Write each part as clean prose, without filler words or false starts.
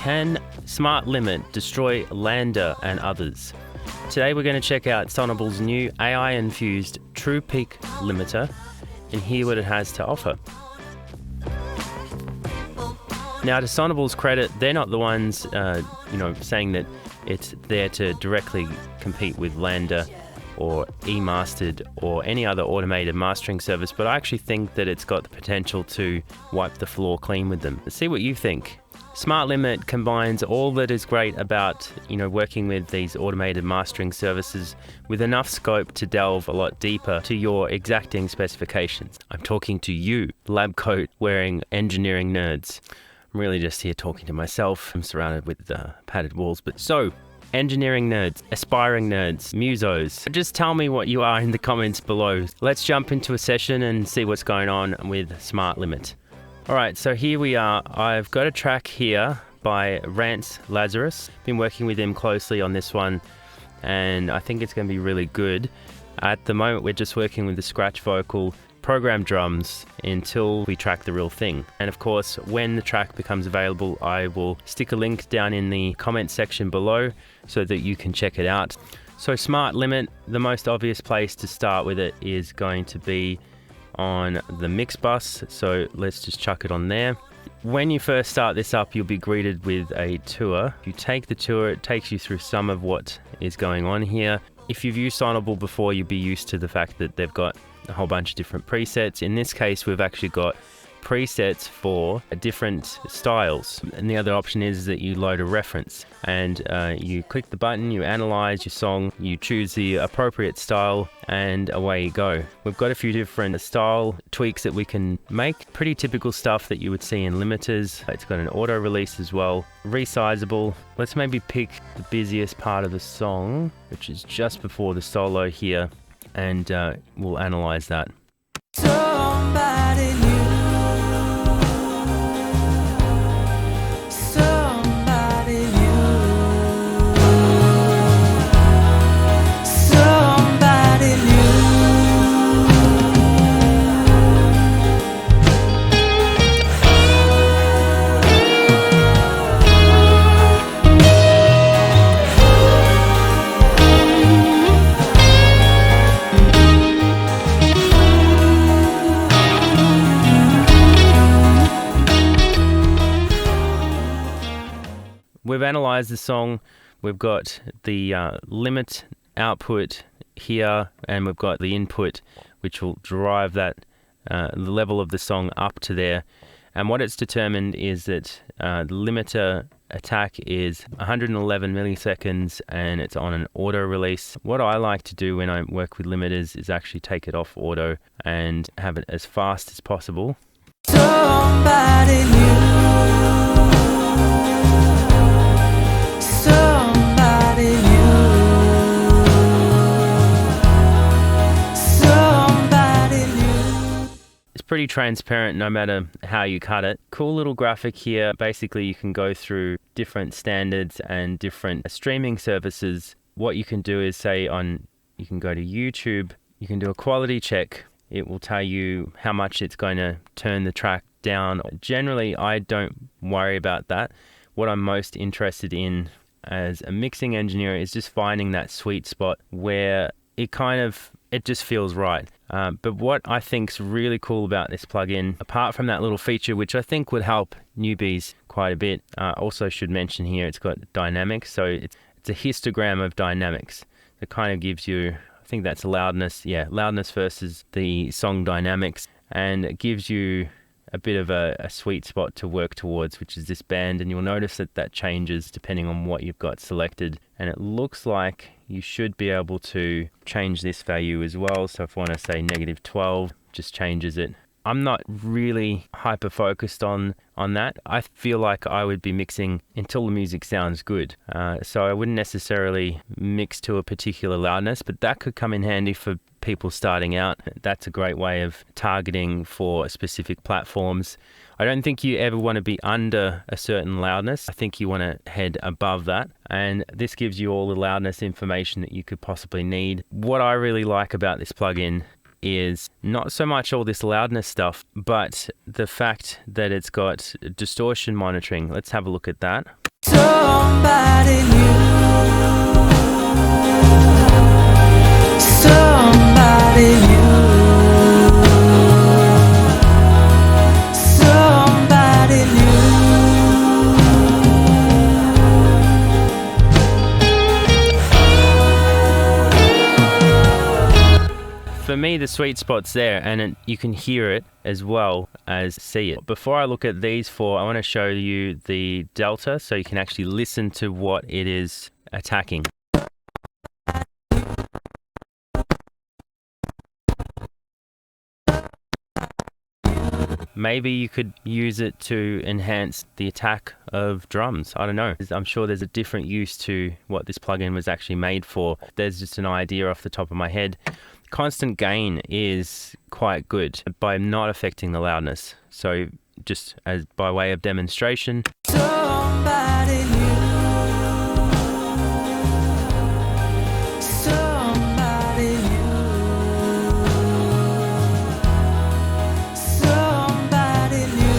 Can Smart Limit destroy landr and others? Today we're going to check out Sonible's new AI-infused True Peak limiter and hear what it has to offer. Now, to Sonible's credit, they're not the ones, saying that it's there to directly compete with landr or eMastered or any other automated mastering service, but I actually think that it's got the potential to wipe the floor clean with them. Let's see what you think. Smart Limit combines all that is great about, working with these automated mastering services with enough scope to delve a lot deeper to your exacting specifications. I'm talking to you, lab coat wearing engineering nerds. I'm really just here talking to myself. I'm surrounded with padded walls, but so, engineering nerds, aspiring nerds, musos, just tell me what you are in the comments below. Let's jump into a session and see what's going on with Smart Limit. Alright, so here we are. I've got a track here by Rance Lazarus. Been working with him closely on this one, and I think it's going to be really good. At the moment, we're just working with the scratch vocal, program drums, until we track the real thing. And of course, when the track becomes available, I will stick a link down in the comment section below so that you can check it out. So Smart Limit, the most obvious place to start with it is going to be on the mix bus, so let's just chuck it on there. When you first start this up, you'll be greeted with a tour. If you take the tour, it takes you through some of what is going on here. If you've used Sonible before, you'll be used to the fact that they've got a whole bunch of different presets. In this case, we've actually got presets for different styles, and the other option is that you load a reference and you click the button, you analyze your song, you choose the appropriate style, and away you go. We've got a few different style tweaks that we can make. Pretty typical stuff that you would see in limiters. It's got an auto release as well, resizable. Let's maybe pick the busiest part of the song, which is just before the solo here, and we'll analyze that. Somebody new. We've analyzed the song. We've got the limit output here, and we've got the input, which will drive that the level of the song up to there. And what it's determined is that the limiter attack is 111 milliseconds, and it's on an auto release. What I like to do when I work with limiters is actually take it off auto and have it as fast as possible. Somebody new. Pretty transparent no matter how you cut it. Cool little graphic here. Basically, you can go through different standards and different streaming services. What you can do is you can go to YouTube, you can do a quality check. It will tell you how much it's going to turn the track down. Generally, I don't worry about that. What I'm most interested in as a mixing engineer is just finding that sweet spot where it just feels right. But what I think's really cool about this plugin, apart from that little feature, which I think would help newbies quite a bit, also should mention here, it's got dynamics. So it's a histogram of dynamics. It kind of gives you, I think that's loudness. Yeah, loudness versus the song dynamics. And it gives you a bit of a sweet spot to work towards, which is this band. And you'll notice that changes depending on what you've got selected. And it looks like you should be able to change this value as well. So if I want to say -12, just changes it. I'm not really hyper focused on that. I feel like I would be mixing until the music sounds good. So I wouldn't necessarily mix to a particular loudness, but that could come in handy for people starting out. That's a great way of targeting for specific platforms. I don't think you ever want to be under a certain loudness. I think you want to head above that. And this gives you all the loudness information that you could possibly need. What I really like about this plugin is not so much all this loudness stuff, but the fact that it's got distortion monitoring. Let's have a look at that. Somebody new. Somebody new. Somebody new. For me, the sweet spot's there, and you can hear it as well as see it. Before I look at these four, I want to show you the delta so you can actually listen to what it is attacking. Maybe you could use it to enhance the attack of drums. I don't know. I'm sure there's a different use to what this plugin was actually made for. There's just an idea off the top of my head. Constant gain is quite good by not affecting the loudness. So just as by way of demonstration. Somebody new. Somebody new. Somebody new.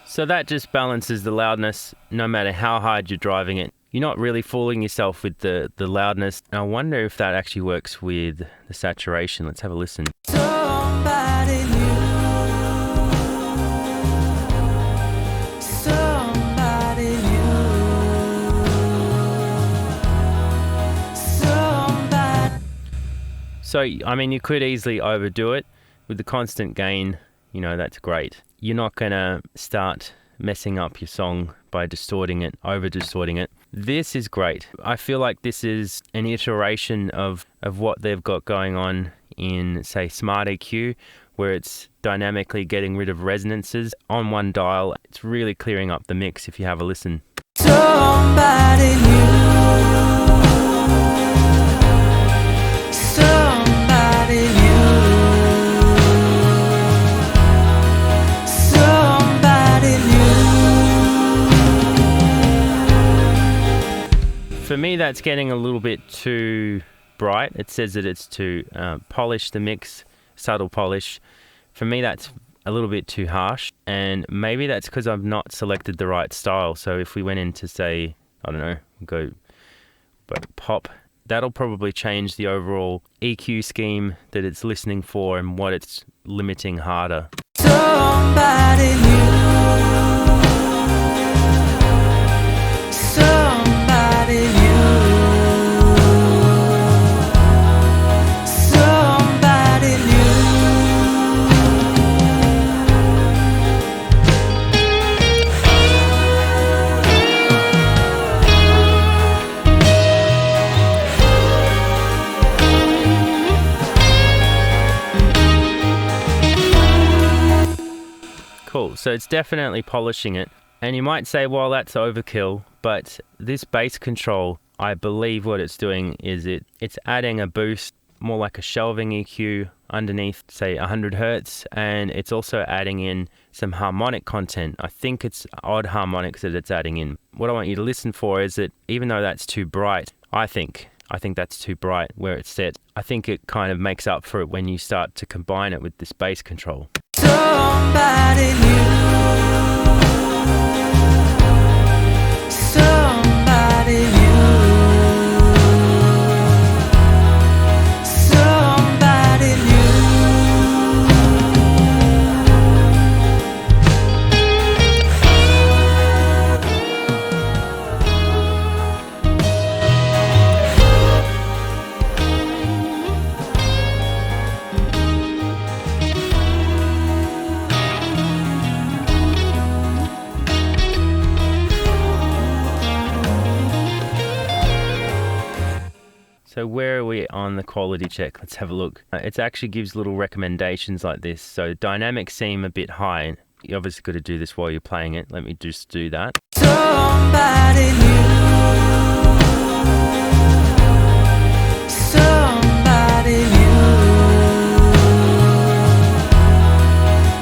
So that just balances the loudness no matter how hard you're driving it. You're not really fooling yourself with the loudness. And I wonder if that actually works with the saturation. Let's have a listen. Somebody new. Somebody new. Somebody. So, I mean, you could easily overdo it with the constant gain. You know, that's great. You're not going to start messing up your song by distorting it, over distorting it. This is great. I feel like this is an iteration of what they've got going on in, say, Smart EQ, where it's dynamically getting rid of resonances on one dial. It's really clearing up the mix if you have a listen. Somebody new. Somebody new. Somebody new. For me, that's getting a little bit too bright. It says that it's to polish the mix, subtle polish. For me, that's a little bit too harsh, and maybe that's because I've not selected the right style. So if we went into, say, I don't know, go pop, that'll probably change the overall EQ scheme that it's listening for and what it's limiting harder. Somebody new. Somebody new. Somebody new. Cool, so it's definitely polishing it. And you might say, well, that's overkill, but this bass control, I believe what it's doing is it's adding a boost, more like a shelving EQ underneath, say 100 Hertz, and it's also adding in some harmonic content. I think it's odd harmonics that it's adding in. What I want you to listen for is that even though that's too bright, I think that's too bright where it's set. I think it kind of makes up for it when you start to combine it with this bass control. Somebody new. Somebody new. Somebody new. So where are we on the quality check? Let's have a look. It actually gives little recommendations like this. So dynamics seem a bit high. You obviously got to do this while you're playing it. Let me just do that. Somebody new. Somebody new.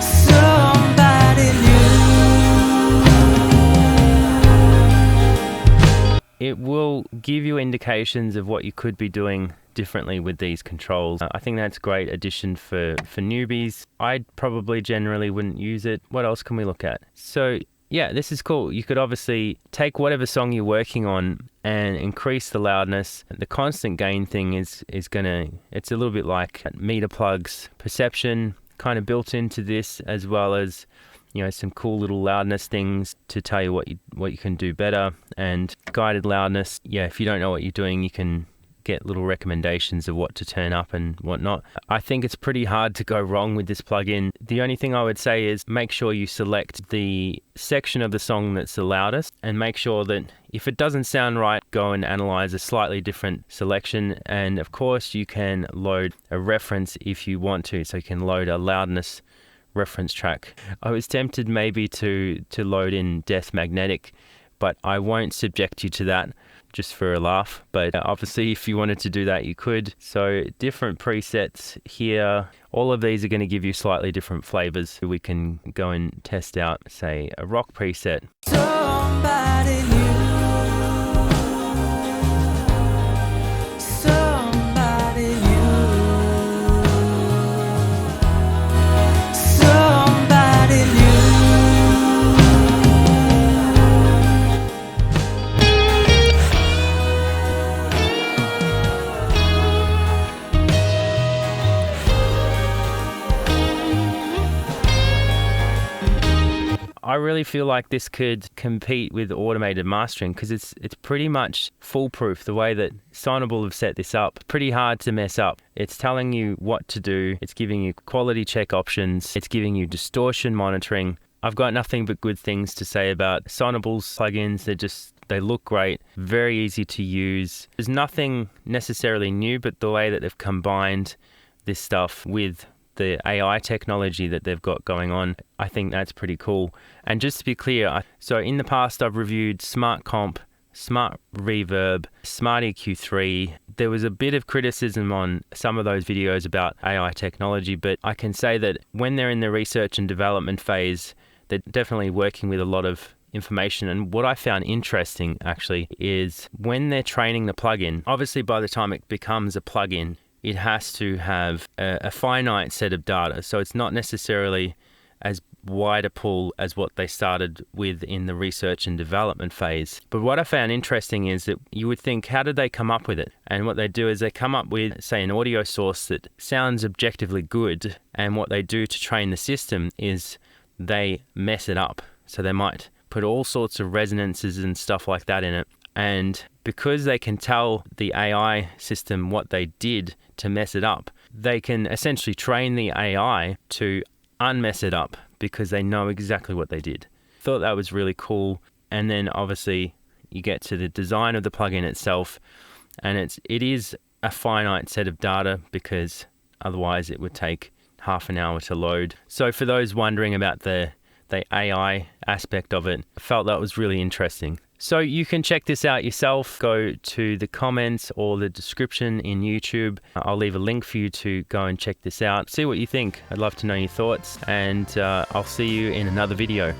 Somebody new. give you indications of what you could be doing differently with these controls. I think that's a great addition for newbies. I probably generally wouldn't use it. What else can we look at? So yeah, this is cool. You could obviously take whatever song you're working on and increase the loudness. The constant gain thing it's a little bit like meter plugs perception kind of built into this, as well as some cool little loudness things to tell you what you can do better, and guided loudness. Yeah, if you don't know what you're doing, you can get little recommendations of what to turn up and whatnot. I think it's pretty hard to go wrong with this plugin. The only thing I would say is make sure you select the section of the song that's the loudest, and make sure that if it doesn't sound right, go and analyze a slightly different selection. And of course you can load a reference if you want to, so you can load a loudness reference track. I was tempted maybe to load in Death Magnetic, but I won't subject you to that, just for a laugh. But obviously if you wanted to do that, you could. So different presets here. All of these are going to give you slightly different flavors. We can go and test out, say, a rock preset. Somebody new. Somebody new. Somebody new. I really feel like this could compete with automated mastering, because it's pretty much foolproof the way that Sonible have set this up. Pretty hard to mess up. It's telling you what to do. It's giving you quality check options. It's giving you distortion monitoring. I've got nothing but good things to say about Sonible's plugins. They look great, very easy to use. There's nothing necessarily new, but the way that they've combined this stuff with the AI technology that they've got going on, I think that's pretty cool. And just to be clear, so in the past I've reviewed Smart Comp, Smart Reverb, Smart EQ3. There was a bit of criticism on some of those videos about AI technology, but I can say that when they're in the research and development phase, they're definitely working with a lot of information. And what I found interesting actually is when they're training the plugin, obviously by the time it becomes a plugin, it has to have a finite set of data. So it's not necessarily as wide a pool as what they started with in the research and development phase. But what I found interesting is that you would think, how did they come up with it? And what they do is they come up with, say, an audio source that sounds objectively good. And what they do to train the system is they mess it up. So they might put all sorts of resonances and stuff like that in it. And because they can tell the AI system what they did to mess it up, they can essentially train the AI to unmess it up because they know exactly what they did. Thought that was really cool. And then obviously you get to the design of the plugin itself, and it is a finite set of data, because otherwise it would take half an hour to load. So for those wondering about the AI aspect of it, I felt that was really interesting. So you can check this out yourself. Go to the comments or the description in YouTube. I'll leave a link for you to go and check this out. See what you think. I'd love to know your thoughts, and I'll see you in another video.